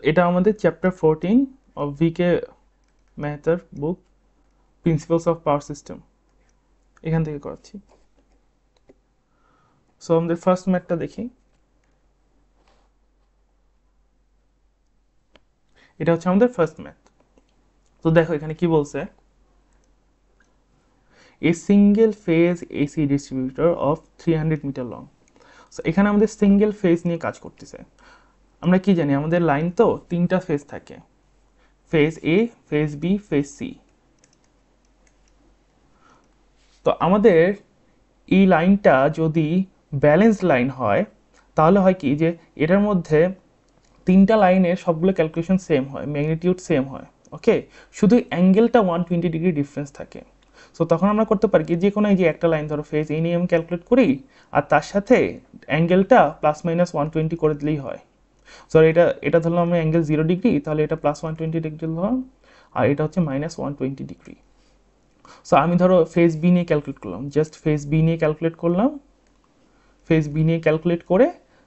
এটা আমাদের chapter 14 of V মেহতার book principles of power system, এখান থেকে করাচ্ছি। সো আমাদের ফার্স্ট ম্যাথটা দেখি। এটা হচ্ছে আমাদের ফার্স্ট ম্যাথ। তো দেখো এখানে কি বলছে, a single phase AC distributor of 300 metre long. So এখানে আমাদের সিঙ্গেল ফেজ নিয়ে কাজ করতেছে। আমরা কি জানি, আমাদের লাইন তো তিনটা ফেজ থাকে, ফেজ এ, ফেজ বি, ফেজ সি। তো আমাদের এই লাইনটা যদি ব্যালেন্স লাইন হয়, তাহলে হয় কি যে এটার মধ্যে তিনটা লাইনের সবগুলো ক্যালকুলেশন সেম হয়, ম্যাগনিটিউড সেম হয়। ওকে, শুধু অ্যাঙ্গেলটা 120 ডিগ্রি ডিফারেন্স থাকে। সো তখন আমরা করতে পারি কি, যে কোনো এই যে একটা লাইন ধরো ফেজ এই নিয়ে আমি ক্যালকুলেট করি, আর তার সাথে অ্যাঙ্গেলটা প্লাস মাইনাস 120 করে দিলেই হয়। সো এটা এটা ধরলাম আমি অ্যাঙ্গেল 0 ডিগ্রি, তাহলে এটা প্লাস 120 ডিগ্রি ধরলাম, আর এটা হচ্ছে মাইনাস 120 ডিগ্রি। সো আমি ধরো ফেজ বি নিয়ে ক্যালকুলেট করলাম, জাস্ট ফেজ বি নিয়ে ক্যালকুলেট করলাম, ফেজ বি নিয়ে ক্যালকুলেট করে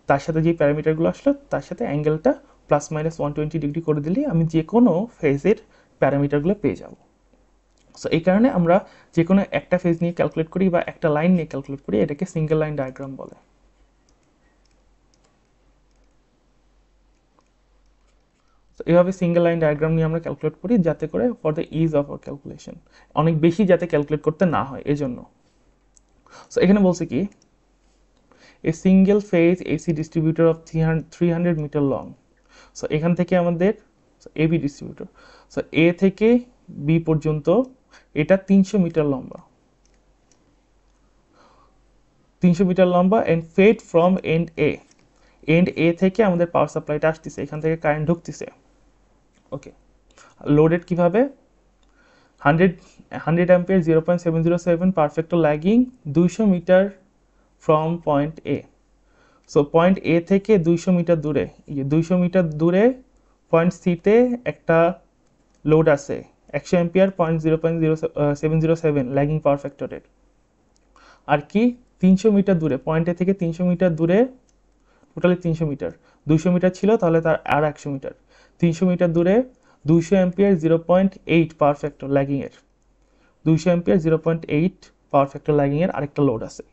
তার সাথে যে প্যারামিটারগুলো আসলো তার সাথে অ্যাঙ্গেলটা প্লাস মাইনাস 120 ডিগ্রি করে দিলেই আমি যে কোনো ফেজের প্যারামিটারগুলো পেয়ে যাব। সো এই কারণে আমরা যে কোনো একটা ফেজ নিয়ে ক্যালকুলেট করি বা একটা লাইন নিয়ে ক্যালকুলেট করি, এটাকে সিঙ্গেল লাইন ডায়াগ্রাম বলে। তো এভাবে সিঙ্গেল লাইন ডায়াগ্রাম নিয়ে আমরা ক্যালকুলেট করি, যাতে করে for the is of our calculation, অনেক বেশি যাতে ক্যালকুলেট করতে না হয় এজন্য। সো এখানে বলছে কি, a single phase AC distributor of 300 metre long. So এখান থেকে আমাদের এবি ডিস্ট্রিবিউটর, সো এ থেকে বি পর্যন্ত এটা 300 মিটার লম্বা, 300 মিটার লম্বা, end fed from end A. End A থেকে আমাদের পাওয়ার সাপ্লাইটা আসতেছে, এখান থেকে কারেন্ট ঢুকতেছে। ওকে, লোডেড কিভাবে, 100 ampere 0.707 perfect lagging 200 metre from point A. So point A থেকে 200 মিটার দূরে, 200 মিটার দূরে পয়েন্ট সিতে একটা লোড আছে 100 অ্যাম্পিয়ার 0.707 ল্যাগিং পাওয়ার ফ্যাক্টরের। আর কি 300 মিটার দূরে, পয়েন্ট এ থেকে 300 মিটার দূরে, টোটালি 300 মিটার, 200 মিটার ছিল তাহলে তার আর 100 মিটার, 300 মিটার দূরে 200 অ্যাম্পিয়ার 0.8 পাওয়ার ফ্যাক্টর ল্যাগিংয়ের, 200 অ্যাম্পিয়ার 0.8 পাওয়ার ফ্যাক্টর ল্যাগিংয়ের আরেকটা লোড আছে।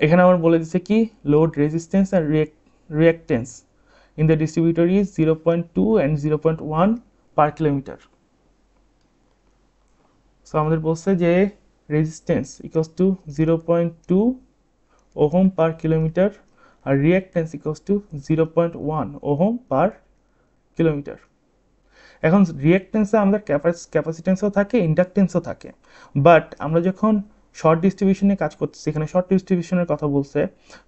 এখানে আমার বলে দিচ্ছে কি, লোড রেজিস্ট্যান্স আর reactance in the distributor is 0.2 and 0.1 per kilometre. So আমাদের বলছে যে resistance equals to 0.2 ohm per kilometre, আর reactance equals to 0.1 ohm per kilometre. এখন রিঅ্যাক্টেন্সে আমাদের ক্যাপাসিটেন্সও থাকে, ইন্ডাকটেন্সও থাকে, বাট আমরা যখন শর্ট ডিস্ট্রিবিউশনে কাজ করতেছি, এখানে শর্ট ডিস্ট্রিবিউশনের কথা বলছে,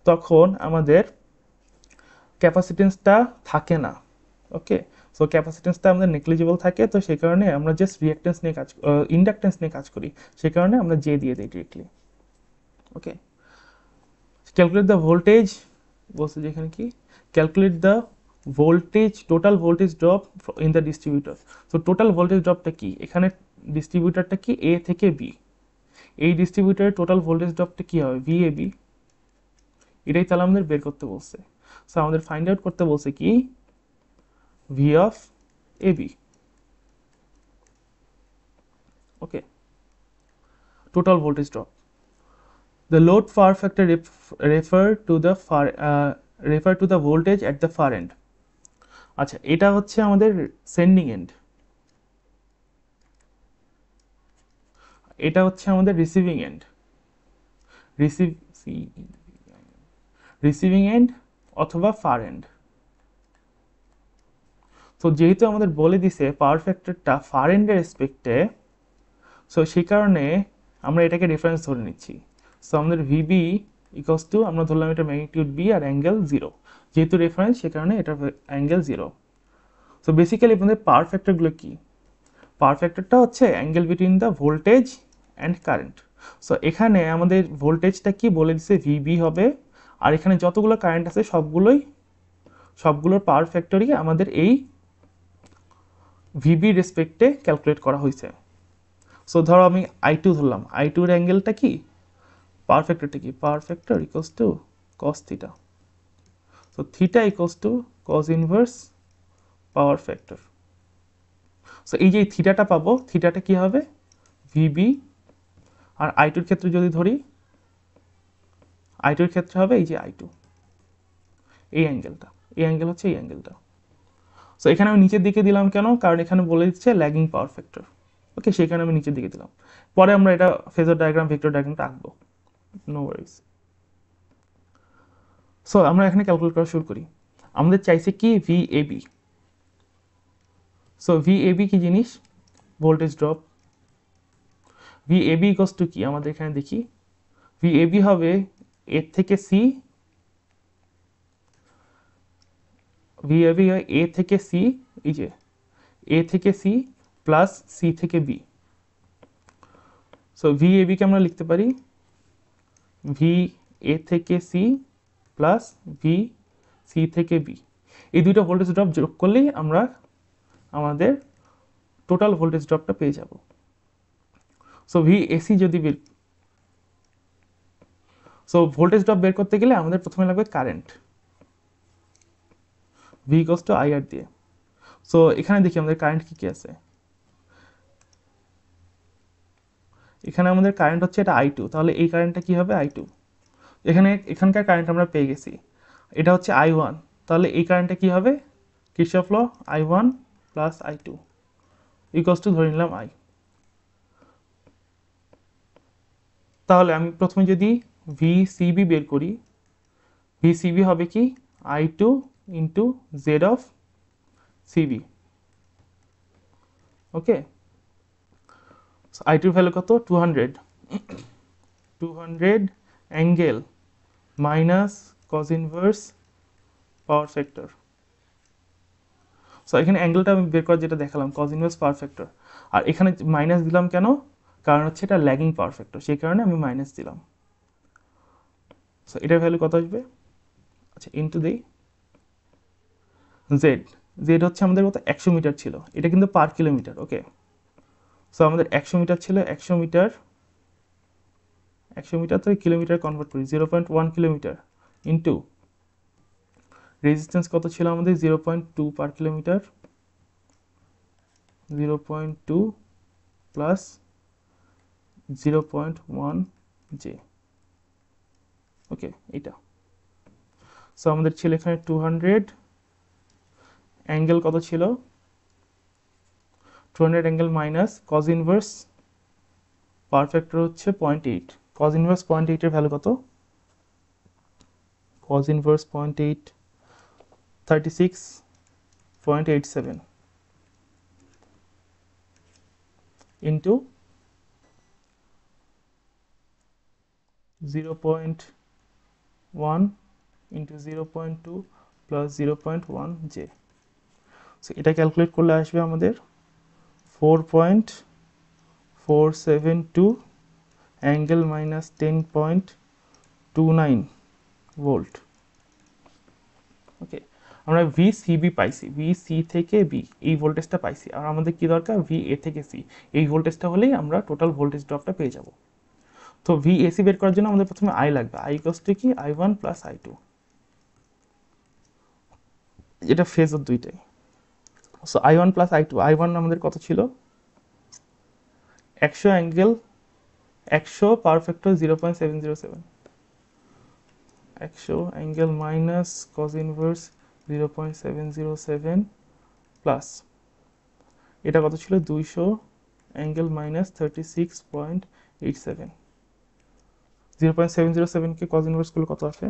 তখন আমাদের ক্যাপাসিটেন্সটা থাকে না। ওকে, সো ক্যাপাসিটেন্সটা আমাদের নেগলিজিবল থাকে, তো সেই কারণে আমরা জাস্ট রিঅ্যাক্টেন্স নিয়ে ইন্ডাকটেন্স নিয়ে কাজ করি, সেই কারণে আমরা জে দিয়ে দিই directly. Okay, calculate the voltage বলছে যে এখানে কি, calculate the voltage, total voltage drop in the distributor. So total voltage ড্রপটা কি, এখানে ডিস্ট্রিবিউটারটা কি এ থেকে বি, এই ডিস্ট্রিবিউটারের টোটাল ভোল্টেজ ড্রপটা কি হবে, ভি এ বি, এটাই তাহলে আমাদের বের করতে বলছে। সো আমাদের ফাইন্ড আউট করতে বলছে কি, V of A B. Okay, total voltage drop. The load power factor refer to the voltage at the far end. আচ্ছা, এটা হচ্ছে আমাদের সেন্ডিং এন্ড, এটা হচ্ছে আমাদের রিসিভিং এন্ড, রিসিভিং এন্ড অথবা ফার এন্ড। তো যেহেতু আমাদের বলে দিছে পাওয়ার ফ্যাক্টরটা ফার এন্ডের রেসপেক্টে, সো সেই কারণে আমরা এটাকে রেফারেন্স ধরে নিচ্ছি। সো আমাদের ভিবি ইকুয়ালস টু, আমরা ধরলাম এটা ম্যাগনিটিউড বি আর অ্যাঙ্গেল 0, যেহেতু রেফারেন্স সে কারণে এটা অ্যাঙ্গেল 0। সো বেসিক্যালি আপনাদের পাওয়ার ফ্যাক্টরগুলো কি, পাওয়ার ফ্যাক্টরটা হচ্ছে angle between the voltage and current. So এখানে আমাদের ভোল্টেজটা কি বলে দিচ্ছে, ভিবি হবে, আর এখানে যতগুলো কারেন্ট আছে সবগুলোর পাওয়ার ফ্যাক্টরই আমাদের এই ভিবি রেসপেক্টে ক্যালকুলেট করা হয়েছে। সো ধরো আমি I2 ধরলাম, I2 এর অ্যাঙ্গেলটা কি, পাওয়ার ফ্যাক্টরটা কি, power factor equals to cos theta. So theta equals to cos inverse power factor. So এই যে থিটাটা পাবো, থিটাটা কি হবে ভিবি, আর আই2 ক্ষেত্রে যদি ধরি, আই2 ক্ষেত্রে হবে এই যে আই2, এই অ্যাঙ্গেলটা, এই অ্যাঙ্গেল হচ্ছে এই অ্যাঙ্গেলটা। সো এখানে আমি নিচের দিকে দিলাম কেন, কারণ এখানে বলে দিচ্ছে ল্যাগিং পাওয়ার ফ্যাক্টর। ওকে, সেখানে আমি নিচের দিকে দিলাম, পরে আমরা এটা ফেজার ডায়াগ্রাম, ভেক্টর ডায়াগ্রামটা আঁকবো, নো ওয়ারিজ। সো আমরা এখানে ক্যালকুলেট করা শুরু করি। আমাদের চাইছে কি ভিএবি। সো ভিএবি কি জিনিস, ভোল্টেজ ড্রপ। ভিএবি ইকুয়ালস টু কি, আমাদের এখানে দেখি, ভিএবি হবে এ থেকে সি, ভিএবি হয় এ থেকে সি, এই যে এ থেকে সি প্লাস সি থেকে বি। সো ভিএবি কে আমরা লিখতে পারি ভি এ থেকে সি প্লাস ভি সি থেকে বি। এই দুইটা ভোল্টেজ ড্রপ যোগ করলেই আমরা আমাদের টোটাল ভোল্টেজ ড্রপটা পেয়ে যাব। সো ভিএসি যদি বের, সো ভোল্টেজ ড্রপ বের করতে গেলে আমাদের প্রথমে লাগবে current, V equals two IR দিয়ে। সো এখানে দেখি আমাদের কারেন্ট কি কি আছে। এখানে আমাদের কারেন্ট হচ্ছে এটা আই2, তাহলে এই কারেন্টটা কি হবে আই2। এখানকার কারেন্ট আমরা পেয়ে গেছি, এটা হচ্ছে I1, তাহলে এই কারেন্টটা কি হবে, কিরচফ ল I1 plus I2 equals to ধরে নিলাম I। তাহলে আমি প্রথমে যদি VCB বের করি, VCB হবে কি I2 into Z of CB. Okay, I2 value কত 200, 200 angle minus cos inverse power factor. So এখানে অ্যাঙ্গেলটা আমি বের করার যেটা দেখালাম কজ ইনভার্স পাওয়ার ফ্যাক্টর, আর এখানে মাইনাস দিলাম কেন, কারণ হচ্ছে এটা ল্যাগিং পাওয়ার ফ্যাক্টর, সেই কারণে আমি মাইনাস দিলাম। সো এটার ভ্যালু কত আসবে, আচ্ছা ইন্টু দিই জেড। জেড হচ্ছে আমাদের কত 100 মিটার ছিল, এটা কিন্তু পার কিলোমিটার। ওকে, সো আমাদের 100 মিটার ছিল, 100 মিটার, 100 মিটার তো কিলোমিটার কনভার্ট করি, 0.1 কিলোমিটার ইন্টু রেজিস্ট্যান্স কত ছিল আমাদের 0.2 পার কিলোমিটার, 0.2 প্লাস 0.1 জে। ওকে, এটা। সো আমাদের ছিল এখানে 200, অ্যাঙ্গেল কত ছিল 200 angle minus cos inverse power factor হচ্ছে 0.8, কজ ইনভার্স 0.8 এর ভ্যালু কত, cos inverse 0.8 36.87 into 0.1 into 0.2 plus 0.1 J. So এটা ক্যালকুলেট করলে আসবে আমাদের 4.472 অ্যাঙ্গেল মাইনাস 10.29 ভোল্ট। ওকে, আমরা ভিসিবি পাইছি, ভিসি থেকে বি এই ভোল্টেজটা পাইছি, আর আমাদের কি দরকার ভিএ থেকে সি, এই ভোল্টেজটা হলেই আমরা টোটাল ভোল্টেজ ড্রপটা পেয়ে যাব। তো ভিএসি বের করার জন্য আমাদের প্রথমে আই লাগবে, আই ইকুয়ালস টু কি I1 প্লাস I2, এটা ফেজর দুইটাই। So I1 plus I2, I1 আমাদের কত ছিল 100 angle 100 power factor 0.707, 100 angle minus cos inverse 0.707 plus এটা কত ছিল 200 অ্যাঙ্গেল মাইনাস 36.87, 0.707 কে কজ ইনভার্স করলে কত আসে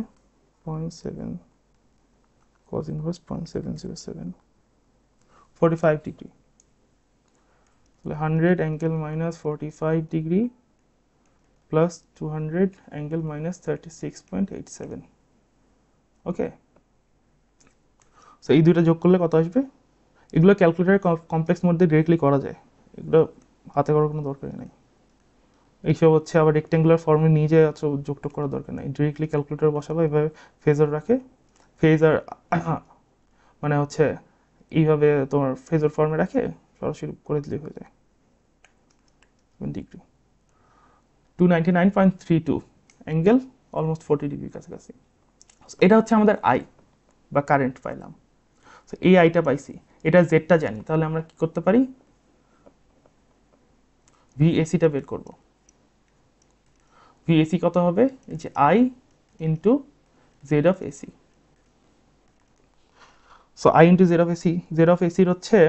0.7, cos inverse 0.707, 45 ডিগ্রি, তাহলে 100 angle minus 45 degree plus 200 angle minus 36.87। ওকে, সো এই দুইটা যোগ করলে কত আসবে, এগুলো ক্যালকুলেটার কমপ্লেক্স মধ্যে ডিরেক্টলি করা যায়, এগুলো হাতে করার কোনো দরকারই নাই। এইসব হচ্ছে আবার রেক্ট্যাঙ্গুলার ফর্মে নিয়ে যায়, যোগটোগ করার দরকার নাই, ডিরেক্টলি ক্যালকুলেটার বসাবো, এভাবে ফেজার রাখে, ফেজার মানে হচ্ছে এইভাবে তোমার ফেজার ফর্মে রাখে সরাসরি করে দিলেই হয়ে যায়। ডিগ্রি 299.32 অ্যাঙ্গেল অলমোস্ট 40 ডিগ্রির কাছাকাছি। এটা হচ্ছে আমাদের আই বা কারেন্ট পাইলাম। সো এই আইটা পাইছি, এটা জেডটা জানি, তাহলে আমরা কি করতে পারি, ভিএসিটা বের করব। ভিএসি কত হবে, এই যে I into Z of AC. So I into Z of এসির হচ্ছে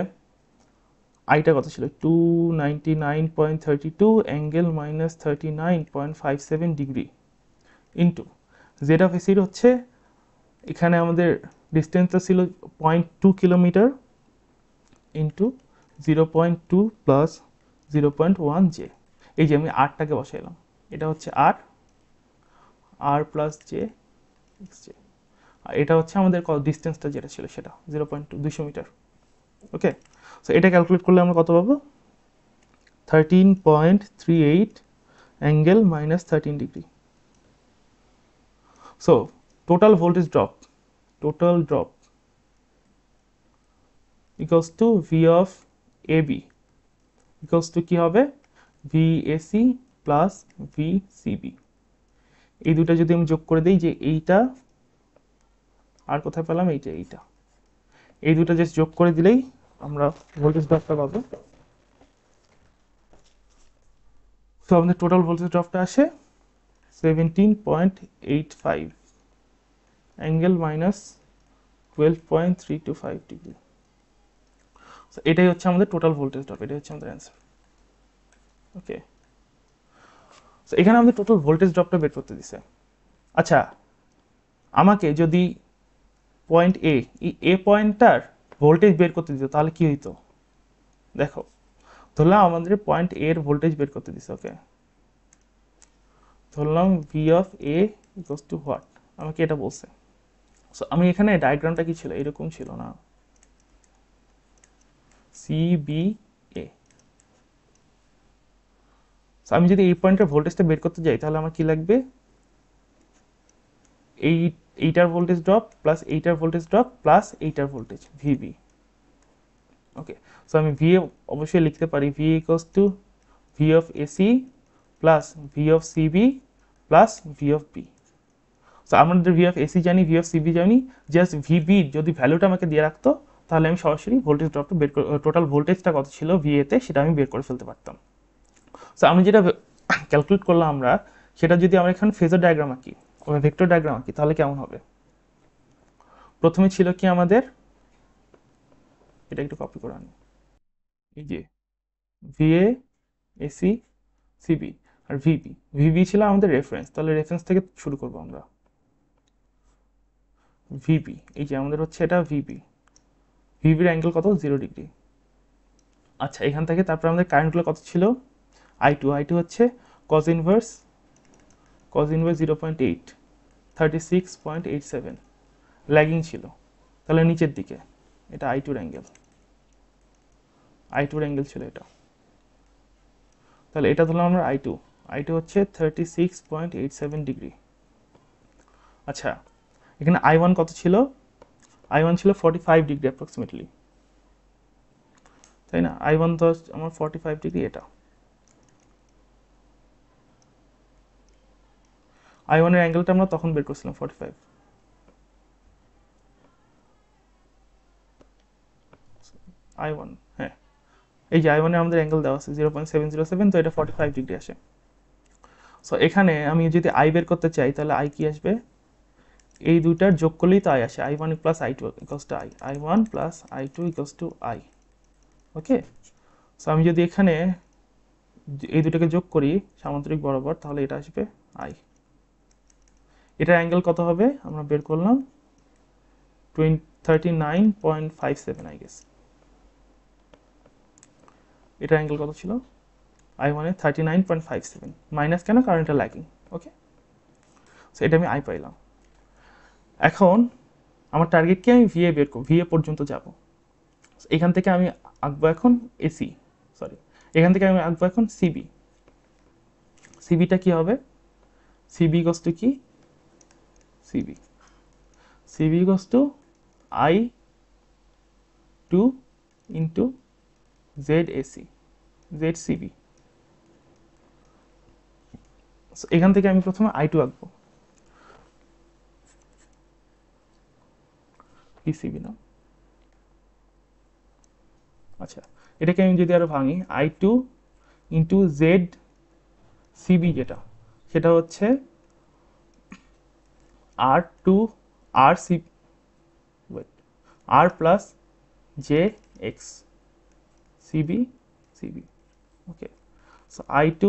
আইটা কত ছিল, 299.32 angle minus 39.57 degree into Z of এসির হচ্ছে, এখানে আমাদের ডিস্টেন্সটা ছিল 0.2 কিলোমিটার ইন্টু 0.2 প্লাস 0.1 জে। এই যে আমি আরটাকে বসাইলাম, এটা হচ্ছে আর প্লাস জে এক্স জে, আর এটা হচ্ছে আমাদের ডিস্টেন্সটা যেটা ছিল সেটা 0.2, 200 মিটার। ওকে, সো এটা ক্যালকুলেট করলে আমরা কত পাবো, 13.38 angle minus 13 degree. So total voltage drop equals to V of AB equals to কি হবে, VAC প্লাস VCB। এই দুটো যদি আমি যোগ করে দিই, যে এইটা আর কোথায় পেলাম, এইটা এই দুটো জাস্ট যোগ করে দিলেই আমরা ভোল্টেজ ড্রপটা পাবো। তো আমাদের টোটাল ভোল্টেজ ড্রপটা আসে 17.85 অ্যাঙ্গেল মাইনাস 12.325 ডিগ্রি। এটাই হচ্ছে আমাদের টোটাল ভোল্টেজ ড্রপ, এটাই হচ্ছে আমাদের অ্যান্সার। ওকে, তো এখানে আমাদের টোটাল ভোল্টেজ ড্রপটা বের করতে দিছে। আচ্ছা, আমাকে যদি পয়েন্ট এ পয়েন্টটার ভোল্টেজ বের করতে দিত তাহলে কি হইতো, দেখো ধরলাম আমাদের পয়েন্ট এর ভোল্টেজ বের করতে দিছে। ওকে, ধরলাম V of A equals to what, আমাকে এটা বলছে। সো আমি এখানে ডায়াগ্রামটা কি ছিল, এরকম ছিল না, সি বি এ। আমি যদি এই পয়েন্টের ভোল্টেজটা বের করতে যাই তাহলে আমার কি লাগবে, এইটার ভোল্টেজ ড্রপ প্লাস এইটার ভোল্টেজ ড্রপ প্লাস এইটার ভোল্টেজ ভিবি। ওকে, সো আমি ভি অবশ্যই লিখতে পারি, V equals to V of AC plus V of CB plus V of B. So আমাদের ভি অফ এসি জানি, ভি অফ সিবি জানি, just VB যদি ভ্যালুটা আমাকে দিয়ে রাখতো তাহলে আমি সরাসরি ভোল্টেজ ড্রপটা বের করে, টোটাল ভোল্টেজটা কত ছিল ভিএতে সেটা আমি বের করে ফেলতে পারতাম। সো আমি যেটা ক্যালকুলেট করলাম আমরা, সেটা যদি আমরা এখানে ফেজার ডায়াগ্রাম আঁকি, ভেক্টর ডায়াগ্রাম আঁকি, তাহলে কেমন হবে। প্রথমে ছিল কি আমাদের, এটা একটু কপি করে আনি, এই যে ভিএ এসি সিবি আর ভিবি ছিল আমাদের রেফারেন্স, তাহলে রেফারেন্স থেকে শুরু করবো আমরা। ভিবি, এই যে আমাদের হচ্ছে এটা ভিবির অ্যাঙ্গেল কত, 0 ডিগ্রি। আচ্ছা, এখান থেকে তারপর আমাদের কারেন্টগুলো কত ছিল, আই টু হচ্ছে কজ ইনভার্স 0.8, 36.87 ল্যাগিং ছিল, তাহলে নিচের দিকে এটা আই টুর অ্যাঙ্গেল ছিল এটা, তাহলে এটা ধরলাম আমরা আই টু হচ্ছে 36.87 ডিগ্রি। আচ্ছা, এখানে I1 কত ছিল, I1 ছিল 45 ডিগ্রি অ্যাপ্রক্সিমেটলি, তাই না, I1 তো আমার 45 ডিগ্রি, এটা I1 এর অ্যাঙ্গেলটা আমরা তখন বের করছিলাম 45। I1, হ্যাঁ, এই যে I1 এর আমাদের অ্যাঙ্গেল দেওয়া আছে 0.707, তো এটা 45 ডিগ্রি আসে। সো এখানে আমি যদি আই বের করতে চাই তাহলে আই কি আসবে, এই দুইটার যোগ করলেই তো আই আসে, I1 plus I2 equals to I1 plus I2 equals to I. Okay, so আমি যদি এখানে এই দুটোকে যোগ করি সামান্তরিক বরাবর, তাহলে এটা আসবে আই। এটার অ্যাঙ্গেল কত হবে আমরা বের করলাম 39.57 আই গেস। এটার অ্যাঙ্গেল কত ছিল, I1 এর 39.57 মাইনাস কেন, কারণ এটা ল্যাগিং। ওকে, সো এটা আমি আই পাইলাম। এখন আমার টার্গেট কি, আমি ভিএ বের করব, ভিএ পর্যন্ত যাব। এখান থেকে আমি আঁকবো এখন এসি, এখান থেকে আমি আঁকবো এখন সিবি। সিবিটা কি হবে, সিবি ইকুয়ালস টু কি, CB equals to I two into Z CB. এখান থেকে আমি প্রথমে I2 আঁকবো, সিবি না, আচ্ছা, এটাকে আমি যদি আরো ভাঙি, I2 ইন্টু জেড সিবি যেটা, সেটা হচ্ছে R2 R C wait R plus J X CB CB. Okay, so I2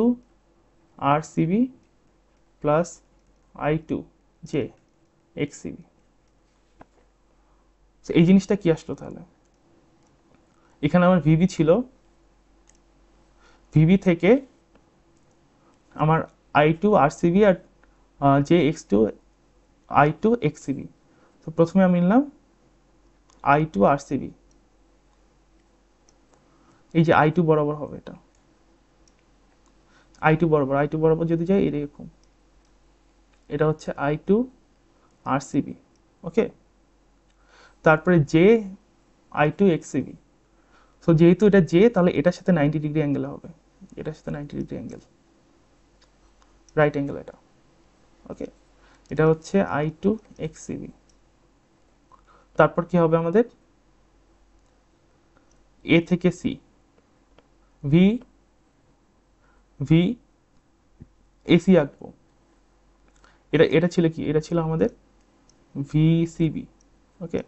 R CB plus I2 J X CB. এই জিনিসটা কি আসলো তাহলে? এখানে আমার ভিবি ছিল, ভিবি থেকে আমার I2 আরসিবি আর জে এক্স2 I2 এক্সসিবি। তো প্রথমে আমি নিলাম I2 আরসিবি, এই যে I2 বরাবর হবে, এটা I2 বরাবর যদি যাই এরকম, এটা হচ্ছে I2 আরসিবি। ওকে, তারপরে জে I2 এক্সসিবি। সো যেহেতু এটা জে, তাহলে এটার সাথে 90 ডিগ্রি অ্যাঙ্গেল হবে, এটার সাথে 90 ডিগ্রি অ্যাঙ্গেল, রাইট অ্যাঙ্গেল এটা। ওকে, এটা হচ্ছে I2 এক্সসিবি। তারপর কি হবে আমাদের? এ থেকে সি, ভি ভি এসি আঁকবো। এটা ছিল কি? এটা ছিল আমাদের ভিসিবি। ওকে,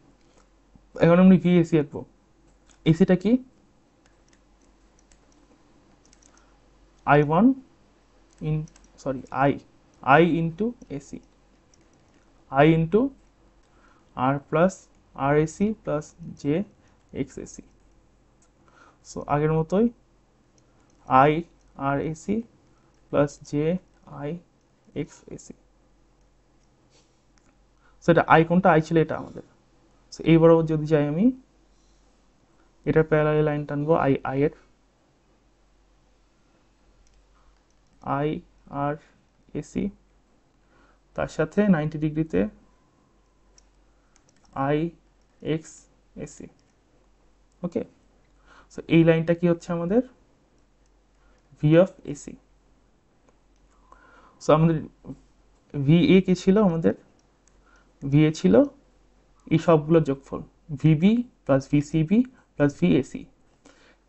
এখন আমি ভি এসি আঁকবো। এসিটা কি? I1 in sorry I into AC, I into R plus R AC plus J X AC. So আগের মতোই I R AC plus J I X AC. So এটা আই, কোনটা আই ছিল? এটা আমাদের। সো এই বরাবর যদি যাই আমি, এটার প্যারালাল লাইন টানবো আই এর, আই আর এসি, তার সাথে 90 ডিগ্রিতে I X AC. Okay, so এই লাইনটা কি হচ্ছে আমাদের? V of AC. সো আমাদের ভি এ কি ছিল? আমাদের ভি এ ছিল এই সবগুলোর যোগফল, ভিবি প্লাস ভিসিবি প্লাস ভিএসি।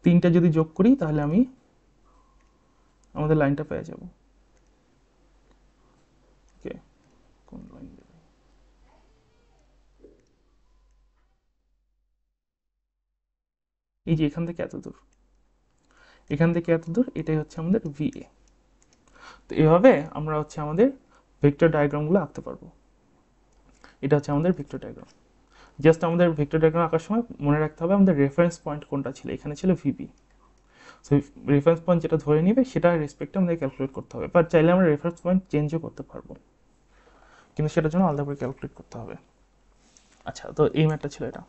তিনটা যদি যোগ করি তাহলে আমি আমাদের লাইনটা পেয়ে যাব। ওকে, কোন লাইন দেবে? এই যে এখান থেকে এত দূর, এখান থেকে এত দূর, এটাই হচ্ছে আমাদের ভিএ। তো এভাবে আমরা হচ্ছে আমাদের ভেক্টর ডায়াগ্রামগুলো আঁকতে পারবো। এটা হচ্ছে আমাদের ভেক্টর ডায়াগ্রাম। জাস্ট আমাদের ভেক্টর ডায়াগ্রাম আঁকার সময় মনে রাখতে হবে আমাদের রেফারেন্স পয়েন্ট কোনটা ছিল। এখানে ছিল ভিবি। সো রেফারেন্স পয়েন্ট যেটা ধরে নিবে সেটা রেসপেক্টে আমাদের ক্যালকুলেট করতে হবে। বাট চাইলে আমরা রেফারেন্স পয়েন্ট চেঞ্জও করতে পারবো, কিন্তু সেটার জন্য আলাদা করে ক্যালকুলেট করতে হবে। আচ্ছা, তো এই ম্যাথটা ছিল এটা।